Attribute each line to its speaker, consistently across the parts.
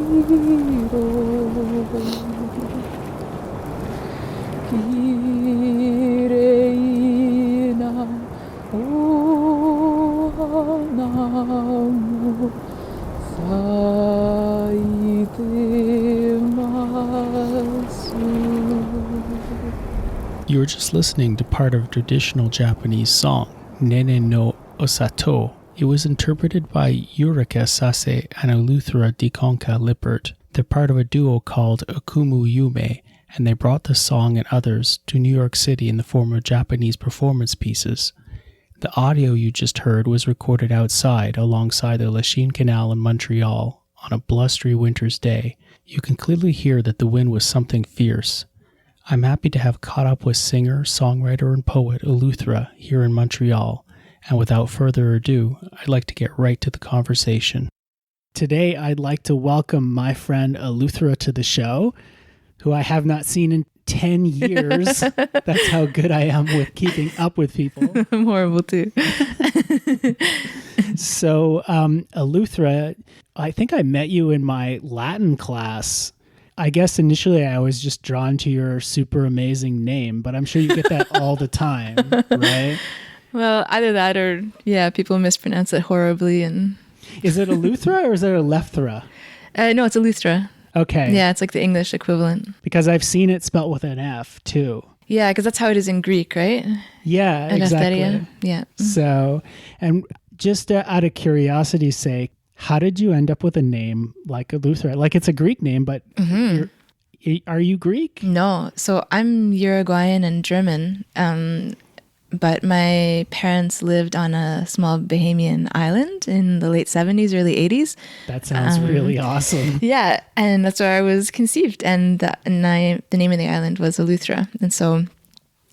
Speaker 1: You were just listening to part of a traditional Japanese song, Nene no Osato. It was interpreted by Eureka Sase and Eleuthera Dikonka Lippert. They're part of a duo called Akumu Yume, and they brought the song and others to New York City in the form of Japanese performance pieces. The audio you just heard was recorded outside alongside the Lachine Canal in Montreal on a blustery winter's day. You can clearly hear that the wind was something fierce. I'm happy to have caught up with singer, songwriter, and poet Eleuthera here in Montreal, and without further ado, I'd like to get right to the conversation. Today, I'd like to welcome my friend Eleuthera to the show, who I have not seen in 10 years. That's how good I am with keeping up with people.
Speaker 2: I'm horrible too.
Speaker 1: So, Eleuthera, I think I met you in my Latin class. I guess initially I was just drawn to your super amazing name, but I'm sure you get that all the time, right?
Speaker 2: Well, either that or, yeah, people mispronounce it horribly. And
Speaker 1: Is it Eleuthera or is it Eleuthera?
Speaker 2: No, it's Eleuthera.
Speaker 1: Okay.
Speaker 2: Yeah, it's like the English equivalent.
Speaker 1: Because I've seen it spelt with an F too.
Speaker 2: Yeah, because that's how it is in Greek, right?
Speaker 1: Yeah,
Speaker 2: Eleutheria.
Speaker 1: exactly.
Speaker 2: Yeah.
Speaker 1: So, and just out of curiosity's sake, how did you end up with a name like Eleuthera? Like it's a Greek name, but are you Greek?
Speaker 2: No, so I'm Uruguayan and German, but my parents lived on a small Bahamian island in the late 70s, early 80s.
Speaker 1: That sounds really awesome.
Speaker 2: Yeah, and that's where I was conceived, and the name of the island was Eleuthera. And so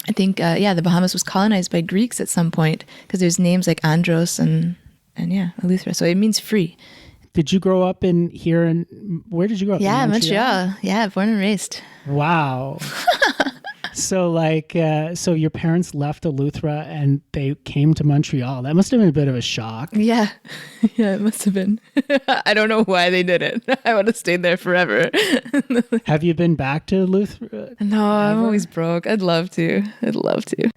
Speaker 2: I think, the Bahamas was colonized by Greeks at some point because there's names like Andros and Eleuthera. So it means free.
Speaker 1: Did you grow up where did you grow up?
Speaker 2: Yeah,
Speaker 1: in
Speaker 2: Montreal. Yeah, born and raised.
Speaker 1: Wow. So your parents left Eleuthera and they came to Montreal. That must have been a bit of a shock.
Speaker 2: Yeah. Yeah, it must have been. I don't know why they did it. I would have stayed there forever.
Speaker 1: Have you been back to Eleuthera?
Speaker 2: No, I'm always broke. I'd love to.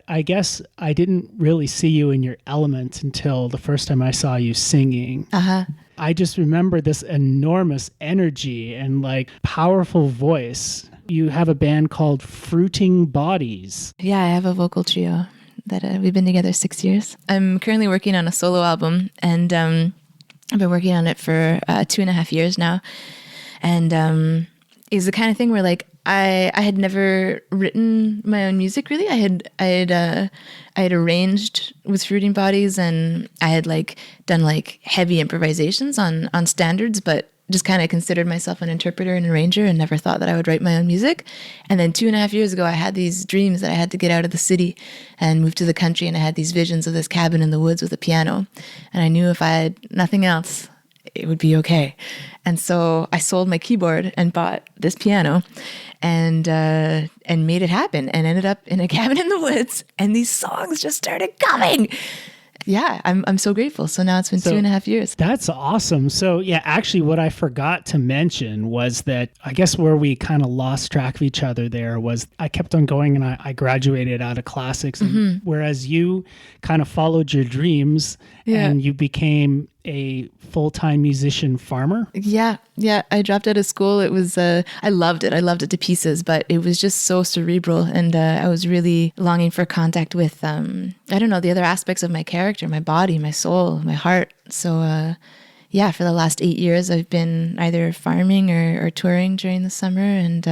Speaker 1: I guess I didn't really see you in your element until the first time I saw you singing.
Speaker 2: Uh-huh.
Speaker 1: I just remember this enormous energy and like powerful voice. You have a band called Fruiting Bodies.
Speaker 2: Yeah, I have a vocal trio that we've been together 6 years. I'm currently working on a solo album, and I've been working on it for 2.5 years now. And it's the kind of thing where like I had never written my own music really. I had arranged with Fruiting Bodies, and I had like done like heavy improvisations on standards, but just kind of considered myself an interpreter and arranger and never thought that I would write my own music. And then 2.5 years ago, I had these dreams that I had to get out of the city and move to the country. And I had these visions of this cabin in the woods with a piano. And I knew if I had nothing else, it would be okay. And so I sold my keyboard and bought this piano and made it happen and ended up in a cabin in the woods. And these songs just started coming. Yeah, I'm so grateful. So now it's been 2.5 years.
Speaker 1: That's awesome. So yeah, actually what I forgot to mention was that I guess where we kind of lost track of each other there was I kept on going and I graduated out of classics. And whereas you kind of followed your dreams and you became a full-time musician farmer.
Speaker 2: Yeah. I dropped out of school. It was, I loved it. I loved it to pieces, but it was just so cerebral. And I was really longing for contact with, the other aspects of my character, my body, my soul, my heart. So, for the last 8 years, I've been either farming or touring during the summer and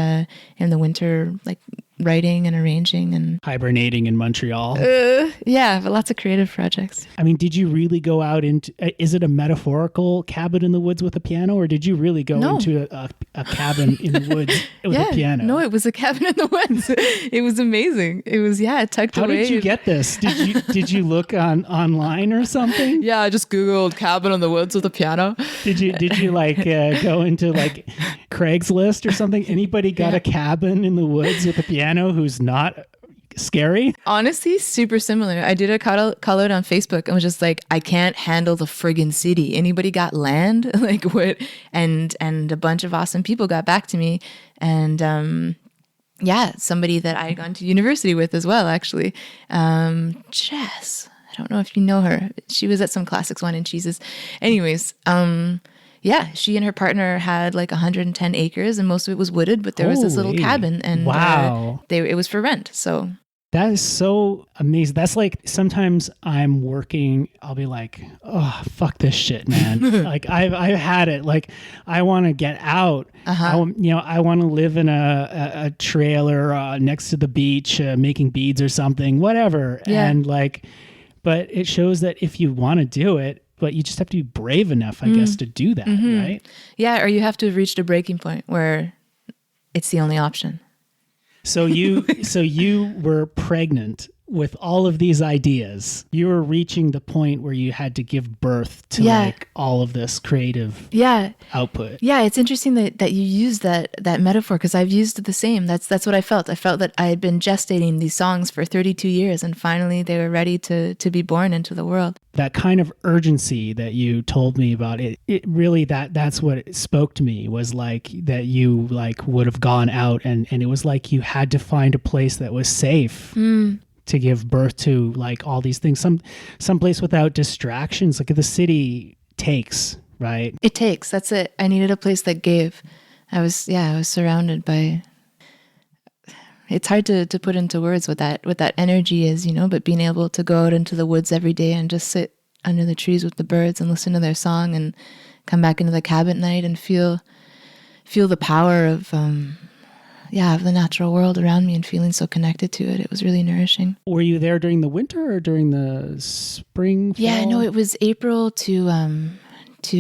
Speaker 2: in the winter, like writing and arranging and
Speaker 1: hibernating in Montreal.
Speaker 2: But lots of creative projects.
Speaker 1: I mean, did you really go out into, is it a metaphorical cabin in the woods with a piano, or did you really go into a cabin in the woods with a piano?
Speaker 2: No, it was a cabin in the woods. It was amazing. It was, tucked away.
Speaker 1: How did you get this? Did you look online or something?
Speaker 2: Yeah, I just Googled cabin in the woods with a piano.
Speaker 1: Did you like go into like Craigslist or something? Anybody got a cabin in the woods with a piano who's not scary?
Speaker 2: Honestly, super similar. I did a call out on Facebook and was just like, I can't handle the friggin' city. Anybody got land? Like what? And a bunch of awesome people got back to me. And yeah, somebody that I had gone to university with as well, actually. Jess. I don't know if you know her. She was at some Classics Wine and Cheeses. Anyways, yeah, she and her partner had like 110 acres and most of it was wooded, but there was this little
Speaker 1: Holy.
Speaker 2: cabin and
Speaker 1: Wow.
Speaker 2: it was for rent. So
Speaker 1: That is so amazing. That's like sometimes I'm working, I'll be like, oh, fuck this shit, man. Like I've had it. Like I want to get out. I want to live in a trailer next to the beach, making beads or something, whatever.
Speaker 2: Yeah.
Speaker 1: And like, but it shows that if you want to do it, but you just have to be brave enough, I guess, to do that, right?
Speaker 2: yeah, or you have to have reached a breaking point where it's the only option.
Speaker 1: So you were pregnant with all of these ideas. You were reaching the point where you had to give birth to like all of this creative output.
Speaker 2: Yeah, it's interesting that you use that metaphor because I've used the same. That's what I felt. I felt that I had been gestating these songs for 32 years and finally they were ready to be born into the world.
Speaker 1: That kind of urgency that you told me about, it really, that's what it spoke to me, was like that you like would have gone out and it was like you had to find a place that was safe to give birth to like all these things, some place without distractions. Like the city takes, right?
Speaker 2: It takes, that's it. I needed a place that gave. I was surrounded by, it's hard to put into words what that energy is, you know, but being able to go out into the woods every day and just sit under the trees with the birds and listen to their song and come back into the cabin at night and feel the power of the natural world around me and feeling so connected to it. It was really nourishing.
Speaker 1: Were you there during the winter or during the spring, fall?
Speaker 2: Yeah, no, it was April to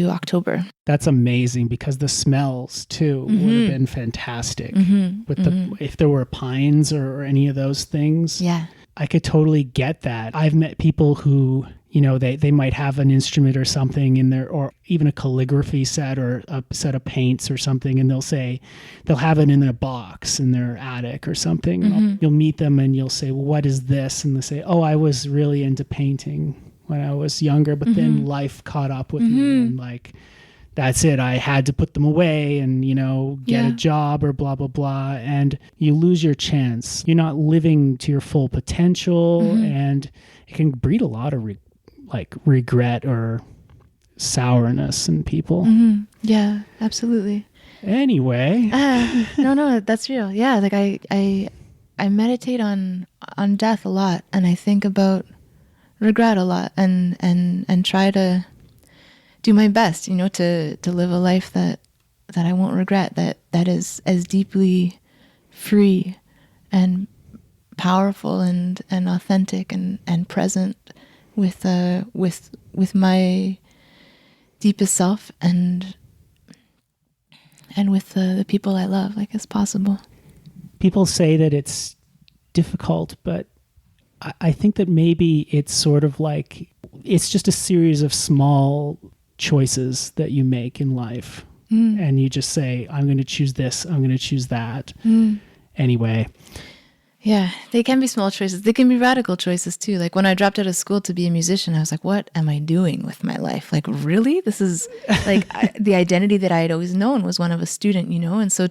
Speaker 2: October.
Speaker 1: That's amazing because the smells too would have been fantastic with if there were pines or any of those things.
Speaker 2: Yeah.
Speaker 1: I could totally get that. I've met people who, you know, they might have an instrument or something in there, or even a calligraphy set or a set of paints or something, and they'll have it in a box in their attic or something. You'll meet them and you'll say, well, what is this? And they say, oh, I was really into painting when I was younger, but then life caught up with me and like, that's it. I had to put them away and, you know, get a job or blah, blah, blah. And you lose your chance. You're not living to your full potential and it can breed a lot of regret or sourness in people.
Speaker 2: Yeah, absolutely.
Speaker 1: Anyway.
Speaker 2: No, that's real. Yeah. Like I meditate on death a lot and I think about regret a lot and try to do my best, you know, to live a life that I won't regret, that is as deeply free and powerful and authentic and present with my deepest self and with the people I love, like as possible.
Speaker 1: People say that it's difficult, but I think that maybe it's sort of like, it's just a series of small choices that you make in life. And you just say, I'm going to choose this, I'm going to choose that. Anyway.
Speaker 2: Yeah, they can be small choices. They can be radical choices too. Like when I dropped out of school to be a musician, I was like, what am I doing with my life? Like, really? This is like the identity that I had always known was one of a student, you know? And so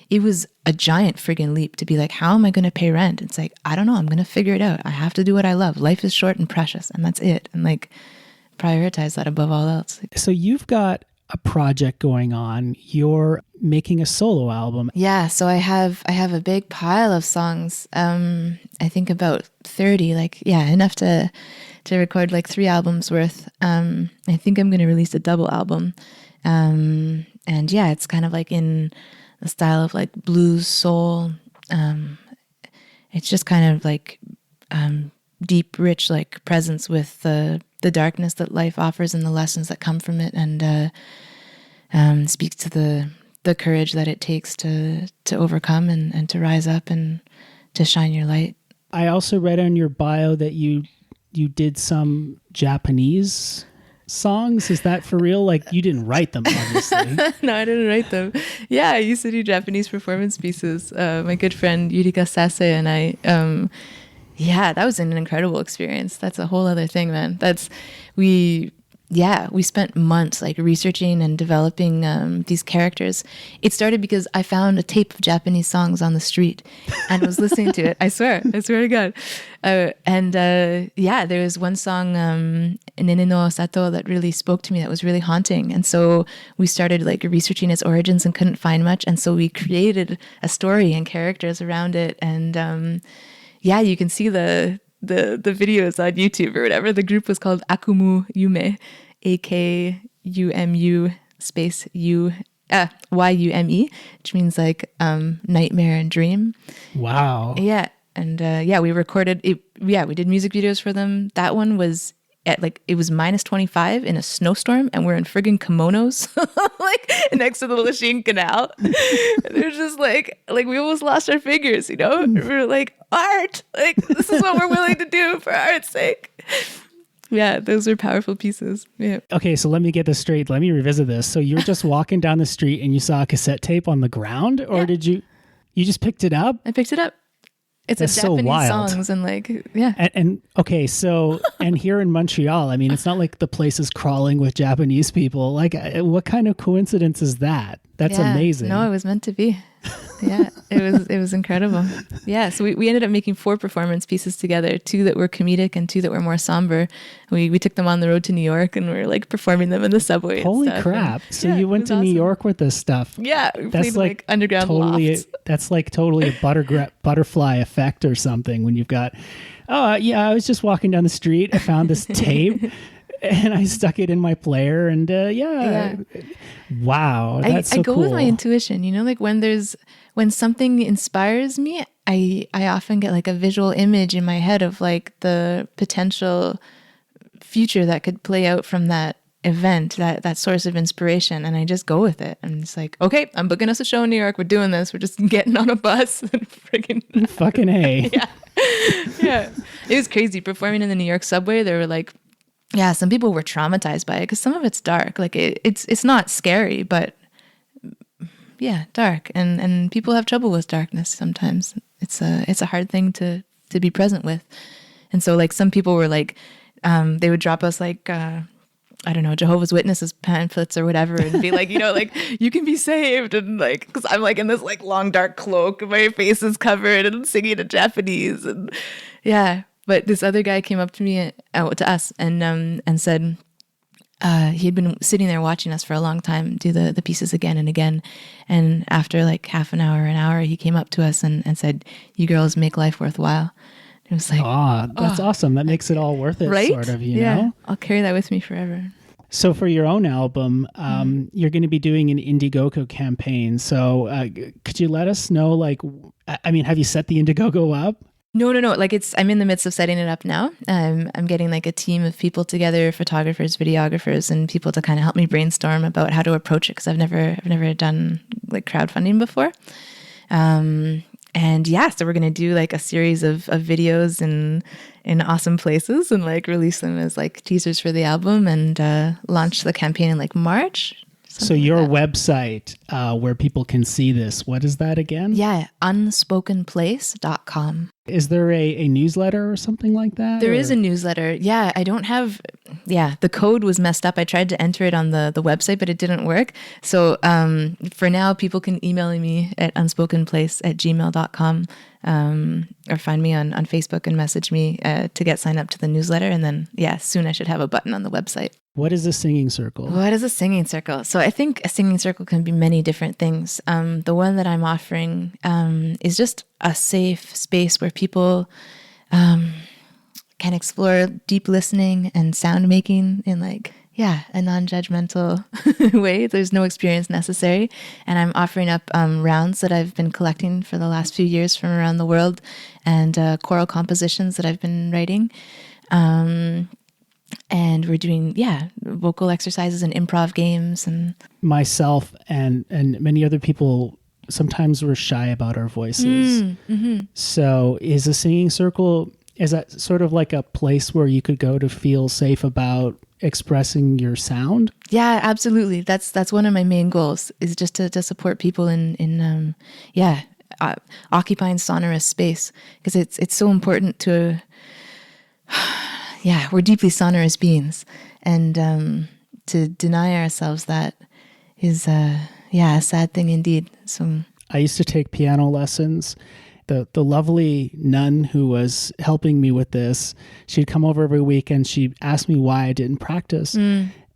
Speaker 2: it was a giant friggin' leap to be like, how am I going to pay rent? It's like, I don't know. I'm going to figure it out. I have to do what I love. Life is short and precious and that's it. And like prioritize that above all else.
Speaker 1: So you've got a project going on. You're making a solo album.
Speaker 2: Yeah, so I have a big pile of songs. I think about 30, enough to record like 3 albums worth. I think I'm going to release a double album. And yeah, it's kind of like in the style of like blues, soul. It's just kind of like deep, rich like presence with the darkness that life offers and the lessons that come from it, and speaks to the courage that it takes to overcome and to rise up and to shine your light. I
Speaker 1: also read on your bio that you did some Japanese songs? Is that for real? Like, you didn't write them, obviously.
Speaker 2: No, I didn't write them. Yeah, I used to do Japanese performance pieces. My good friend Yurika Sase and I, yeah, that was an incredible experience. That's a whole other thing, man. We spent months like researching and developing these characters. It started because I found a tape of Japanese songs on the street and was listening to it. I swear to God. There was one song, Nene no Sato, that really spoke to me, that was really haunting. And so we started like researching its origins and couldn't find much. And so we created a story and characters around it. And you can see the videos on YouTube or whatever. The group was called Akumu Yume, AKUMU space YUME, which means like nightmare and dream.
Speaker 1: Wow.
Speaker 2: Yeah. And we recorded it. Yeah, we did music videos for them. That one was it was -25 in a snowstorm, and we're in friggin' kimonos, like next to the Lachine Canal. And they're just like we almost lost our fingers, We were like, art, like this is what we're willing to do for art's sake. Yeah, those are powerful pieces. Yeah.
Speaker 1: Okay, so let me get this straight. Let me revisit this. So you were just walking down the street and you saw a cassette tape on the ground, or did you just picked it up?
Speaker 2: I picked it up. It's
Speaker 1: That's
Speaker 2: a Japanese
Speaker 1: so wild.
Speaker 2: songs and yeah.
Speaker 1: And okay, so and here in Montreal, I mean, it's not like the place is crawling with Japanese people. Like, what kind of coincidence is that? That's amazing.
Speaker 2: No, it was meant to be. Yeah, it was incredible. Yeah, so we ended up making 4 performance pieces together, 2 that were comedic and 2 that were more somber. We took them on the road to New York and we were like performing them in the subway.
Speaker 1: Holy
Speaker 2: and stuff.
Speaker 1: crap!
Speaker 2: And,
Speaker 1: so you went to New York with this stuff?
Speaker 2: Yeah, we played like underground lofts.
Speaker 1: That's like totally a butterfly effect or something. When you've got, I was just walking down the street, I found this tape. And I stuck it in my player, and wow, that's so cool.
Speaker 2: I go with my intuition, like when something inspires me, I often get like a visual image in my head of like the potential future that could play out from that event, that source of inspiration, and I just go with it. And it's like, okay, I'm booking us a show in New York. We're doing this. We're just getting on a bus and freaking
Speaker 1: fucking A.
Speaker 2: Yeah. It was crazy performing in the New York subway. There were like. Yeah, some people were traumatized by it because some of it's dark. Like it's not scary, but yeah, dark. And people have trouble with darkness sometimes. It's a hard thing to be present with. And so like some people were like, they would drop us like I don't know, Jehovah's Witnesses pamphlets or whatever, and be like, like you can be saved, and like because I'm like in this like long dark cloak and my face is covered and singing in Japanese, and yeah. But this other guy came up to me, to us, and said he had been sitting there watching us for a long time do the pieces again and again. And after like half an hour, he came up to us and said, "You girls make life worthwhile." It was like,
Speaker 1: that's awesome. That makes it all worth it,
Speaker 2: right?
Speaker 1: Sort of, you know?
Speaker 2: I'll carry that with me forever.
Speaker 1: So for your own album, you're going to be doing an Indiegogo campaign. So could you let us know, like, I mean, have you set the Indiegogo up?
Speaker 2: No. Like I'm in the midst of setting it up now. I'm getting like a team of people together, photographers, videographers, and people to kind of help me brainstorm about how to approach it. Cause I've never done like crowdfunding before. So we're going to do like a series of videos in awesome places and like release them as like teasers for the album and launch the campaign in like March.
Speaker 1: So your website where people can see this, what is that again?
Speaker 2: Yeah, unspokenplace.com.
Speaker 1: Is there a newsletter or something like that?
Speaker 2: There is a newsletter. Yeah, I don't have... Yeah, the code was messed up. I tried to enter it on the website, but it didn't work. So for now, people can email me at unspokenplace@gmail.com or find me on Facebook and message me to get signed up to the newsletter. And then, soon I should have a button on the website.
Speaker 1: What is a singing circle?
Speaker 2: What is a singing circle? So I think a singing circle can be many different things. The one that I'm offering is just a safe space where people can explore deep listening and sound making in a non-judgmental way. There's no experience necessary. And I'm offering up rounds that I've been collecting for the last few years from around the world and choral compositions that I've been writing. And we're doing, vocal exercises and improv games. And
Speaker 1: myself and many other people, sometimes we're shy about our voices. So is a singing circle, is that sort of like a place where you could go to feel safe about expressing your sound?
Speaker 2: Yeah, absolutely. That's one of my main goals, is just to support people in occupying sonorous space, because it's so important to we're deeply sonorous beings, and to deny ourselves that is a sad thing indeed. So
Speaker 1: I used to take piano lessons. The lovely nun who was helping me with this, she'd come over every week and she'd ask me why I didn't practice.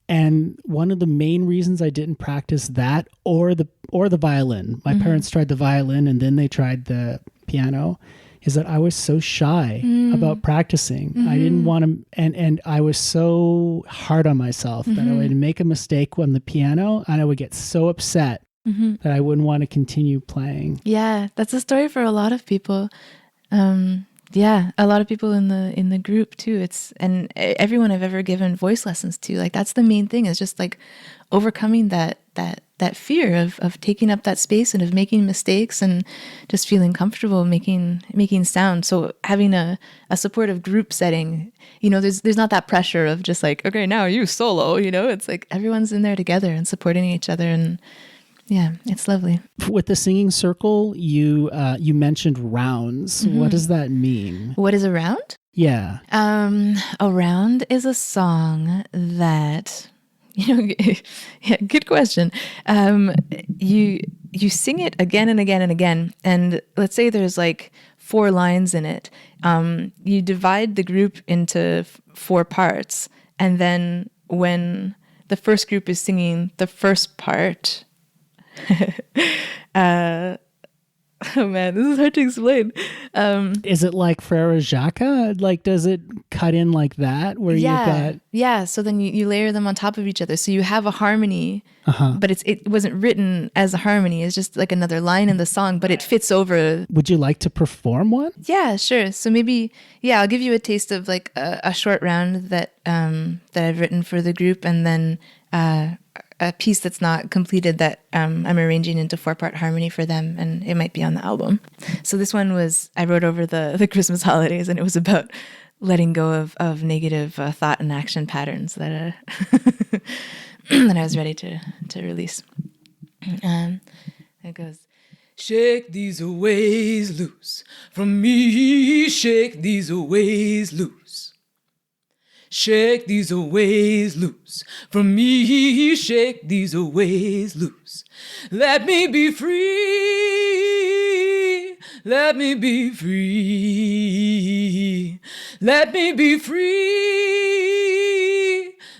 Speaker 1: And one of the main reasons I didn't practice that or the violin, my parents tried the violin and then they tried the piano, is that I was so shy about practicing. I didn't want to, and I was so hard on myself that I would make a mistake on the piano and I would get so upset that I wouldn't want to continue playing.
Speaker 2: Yeah, that's a story for a lot of people. A lot of people in the group too. And everyone I've ever given voice lessons to, like, that's the main thing, is just like overcoming that fear of taking up that space and of making mistakes and just feeling comfortable making sound. So having a supportive group setting, there's not that pressure of just like, okay, now you solo, it's like everyone's in there together and supporting each other, and yeah, it's lovely.
Speaker 1: With the singing circle, you mentioned rounds. What does that mean? What
Speaker 2: is a round?
Speaker 1: Yeah.
Speaker 2: A round is a song that, yeah, good question. You sing it again and again and again, and let's say there's like 4 lines in it. You divide the group into 4 parts, and then when the first group is singing the first part, oh man, this is hard to explain.
Speaker 1: Is it like Frere Jacques? Like, does it cut in like that where you've got...
Speaker 2: Yeah, so then you layer them on top of each other. So you have a harmony, but it wasn't written as a harmony. It's just like another line in the song, but it fits over.
Speaker 1: Would you like to perform one?
Speaker 2: Yeah, sure. So maybe, I'll give you a taste of like a short round that I've written for the group, and then a piece that's not completed that I'm arranging into 4-part harmony for them, and it might be on the album. So this one I wrote over the Christmas holidays, and it was about letting go of negative thought and action patterns that that I was ready to release. It goes, shake these ways loose from me, shake these ways loose. Shake these ways loose from me, shake these ways loose. Let me be free, let me be free. Let me be free,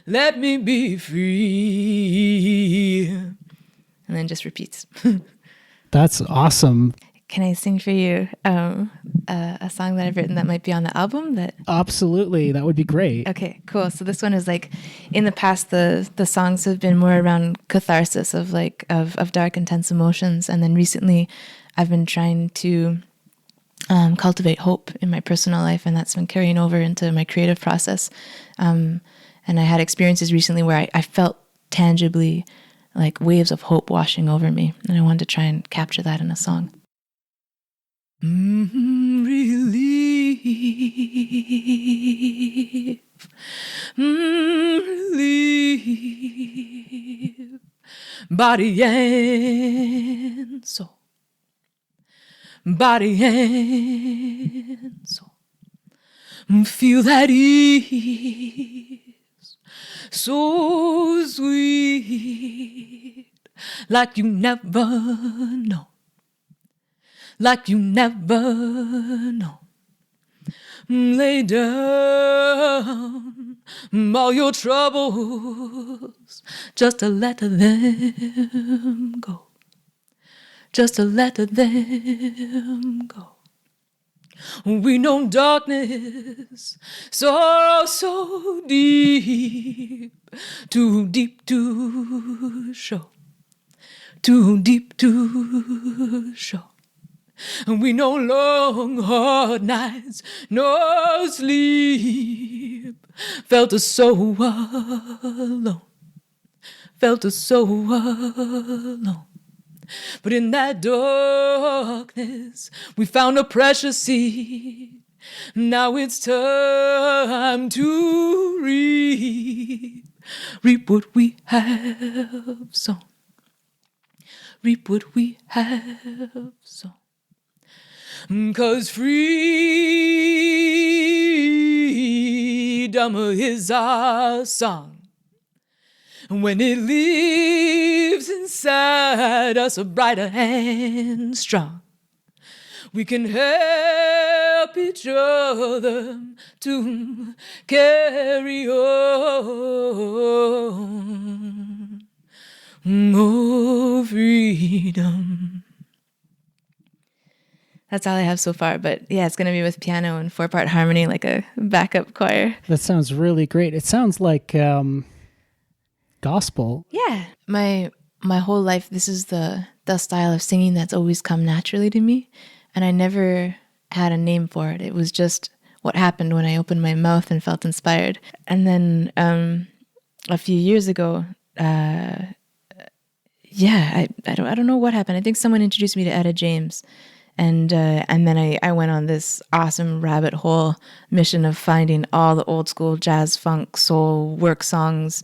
Speaker 2: let me be free. And then just repeats.
Speaker 1: That's awesome.
Speaker 2: Can I sing for you a song that I've written that might be on the album?
Speaker 1: Absolutely, that would be great.
Speaker 2: Okay, cool. So this one is like, in the past, the songs have been more around catharsis of dark, intense emotions, and then recently, I've been trying to cultivate hope in my personal life, and that's been carrying over into my creative process. And I had experiences recently where I felt tangibly like waves of hope washing over me, and I wanted to try and capture that in a song. Relief, relief, body and soul, body and soul, feel that ease, so sweet, like you never know. Like you never know. Lay down all your troubles, just to let them go. Just to let them go. We know darkness, sorrow so deep, too deep to show, too deep to show. We know long, hard nights, no sleep. Felt us so alone. Felt us so alone. But in that darkness, we found a precious seed. Now it's time to reap what we have sown. Reap what we have sown. 'Cause freedom is our song. When it lives inside us, brighter and strong, we can help each other to carry on. More freedom. That's all I have so far, but yeah, it's going to be with piano and 4-part harmony, like a backup choir.
Speaker 1: That sounds really great. It sounds like gospel.
Speaker 2: Yeah. My whole life, this is the style of singing that's always come naturally to me. And I never had a name for it. It was just what happened when I opened my mouth and felt inspired. And then a few years ago, I don't know what happened. I think someone introduced me to Etta James. And then I went on this awesome rabbit hole mission of finding all the old school jazz, funk, soul, work songs,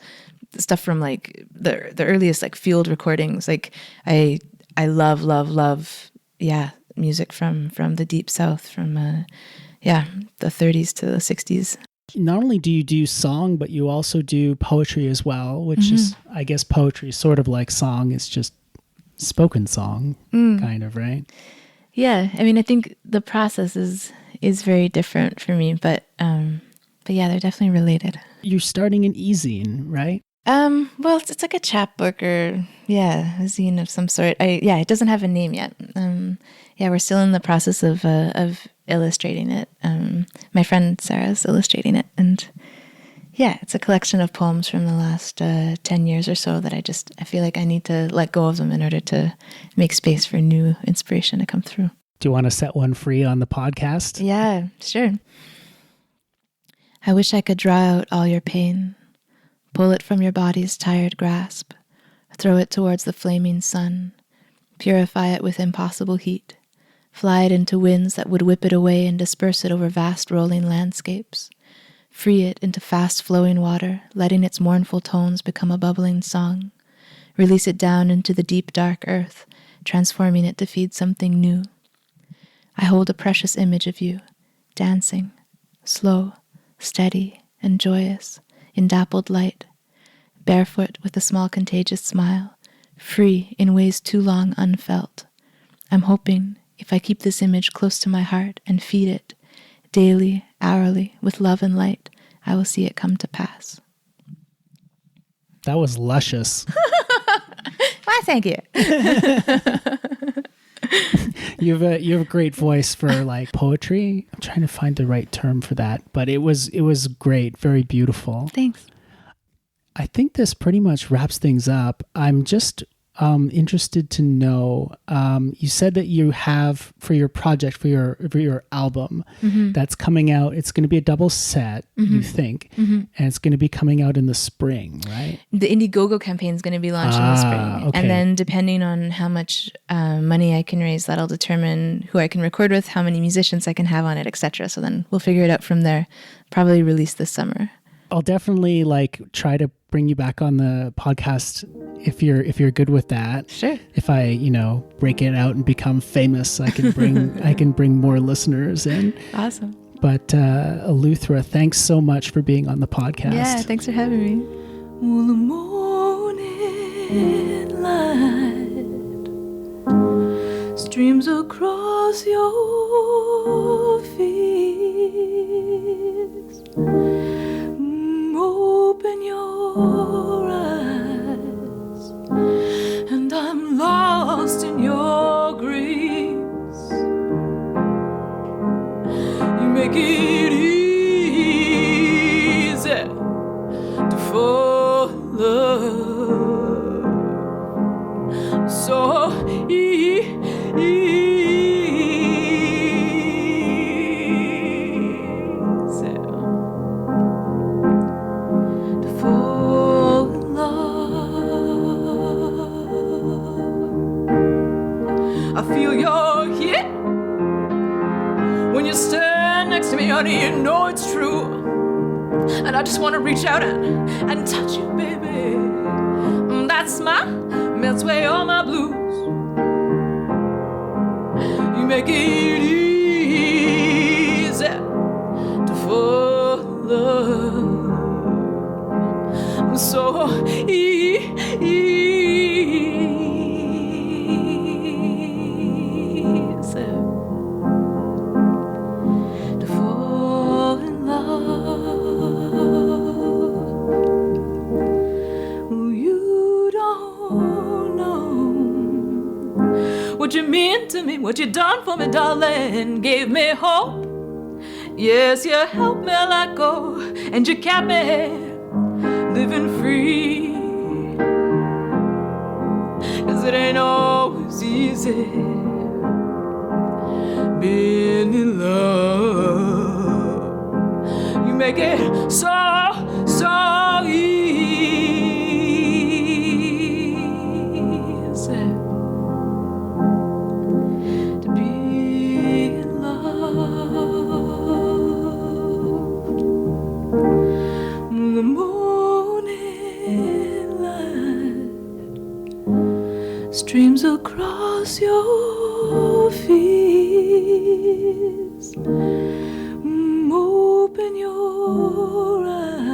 Speaker 2: stuff from like the earliest like field recordings. Like I love music from the Deep South, from the 30s to the 60s.
Speaker 1: Not only do you do song, but you also do poetry as well, which is, I guess, poetry is sort of like song. It's just spoken song, kind of, right?
Speaker 2: Yeah, I mean, I think the process is very different for me, but yeah, they're definitely related.
Speaker 1: You're starting an e-zine, right?
Speaker 2: Well, it's like a chapbook or a zine of some sort. It doesn't have a name yet. We're still in the process of illustrating it. My friend Sarah's illustrating it, and it's a collection of poems from the last 10 years or so that I feel like I need to let go of them in order to make space for new inspiration to come through.
Speaker 1: Do you want to set one free on the podcast?
Speaker 2: Yeah, sure. I wish I could draw out all your pain, pull it from your body's tired grasp, throw it towards the flaming sun, purify it with impossible heat, fly it into winds that would whip it away and disperse it over vast rolling landscapes. Free it into fast-flowing water, letting its mournful tones become a bubbling song. Release it down into the deep, dark earth, transforming it to feed something new. I hold a precious image of you, dancing, slow, steady, and joyous, in dappled light, barefoot with a small contagious smile, free in ways too long unfelt. I'm hoping, if I keep this image close to my heart and feed it, daily, hourly, with love and light, I will see it come to pass.
Speaker 1: That was luscious.
Speaker 2: Why, thank you.
Speaker 1: You have a great voice for like poetry. I'm trying to find the right term for that, but it was great, very beautiful.
Speaker 2: Thanks.
Speaker 1: I think this pretty much wraps things up. I'm just interested to know, you said that you have for your project, for your album that's coming out, it's going to be a double set, you think, and it's going to be coming out in the spring, right?
Speaker 2: The Indiegogo campaign is going to be launched in the spring.
Speaker 1: Okay.
Speaker 2: And then depending on how much money I can raise, that'll determine who I can record with, how many musicians I can have on it, etc. So then we'll figure it out from there. Probably release this summer.
Speaker 1: I'll definitely try to bring you back on the podcast if you're good with that.
Speaker 2: Sure.
Speaker 1: If I, break it out and become famous, I can bring more listeners in.
Speaker 2: Awesome.
Speaker 1: But Eleuthera, thanks so much for being on the podcast.
Speaker 2: Yeah, thanks for having me. Will the morning light streams across your face? Open your eyes, and I'm lost in your grace. You make it easy to fall in love. So easy. I feel your hit when you stand next to me, honey, you know it's true. And I just want to reach out and touch you, baby. That smile melts away all my blues. You make it easy to fall in love. So easy to fall in love. You don't know what you mean to me, what you done for me, darling. Gave me hope. Yes, you helped me let go, and you kept me living free. 'Cause it ain't always easy being in love. You make it so easy to be in love. The morning light streams across your face. Open your eyes.